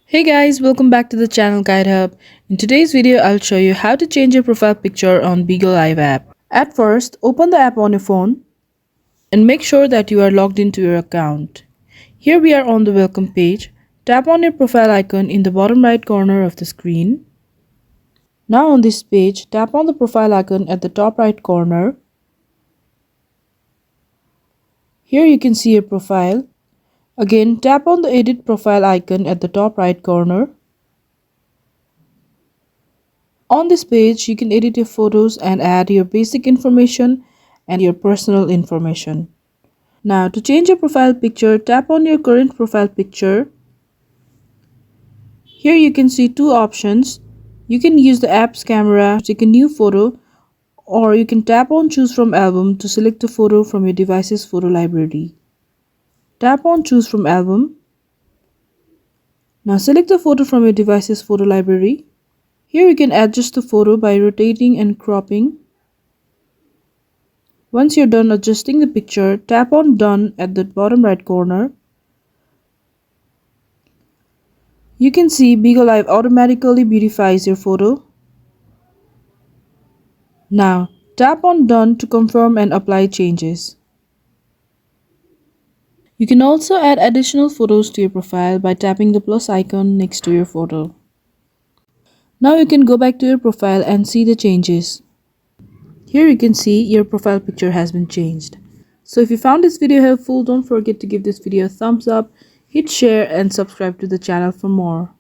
Hey guys, welcome back to the channel Guide Hub. In today's video, I'll show you how to change your profile picture on Bigo Live app. At first, open the app on your phone and make sure that you are logged into your account. Here we are on the welcome page. Tap on your profile icon in the bottom right corner of the screen. Now on this page, tap on the profile icon at the top right corner. Here you can see your profile. Again, tap on the edit profile icon at the top right corner. On this page, you can edit your photos and add your basic information and your personal information. Now, to change your profile picture, tap on your current profile picture. Here you can see two options. You can use the app's camera to take a new photo, or you can tap on Choose from Album to select a photo from your device's photo library. Tap on Choose from Album. Now select the photo from your device's photo library. Here you can adjust the photo by rotating and cropping. Once you're done adjusting the picture, tap on Done at the bottom right corner. You can see Bigo Live automatically beautifies your photo. Now, tap on Done to confirm and apply changes. You can also add additional photos to your profile by tapping the plus icon next to your photo. Now you can go back to your profile and see the changes. Here you can see your profile picture has been changed. So if you found this video helpful, don't forget to give this video a thumbs up, hit share and subscribe to the channel for more.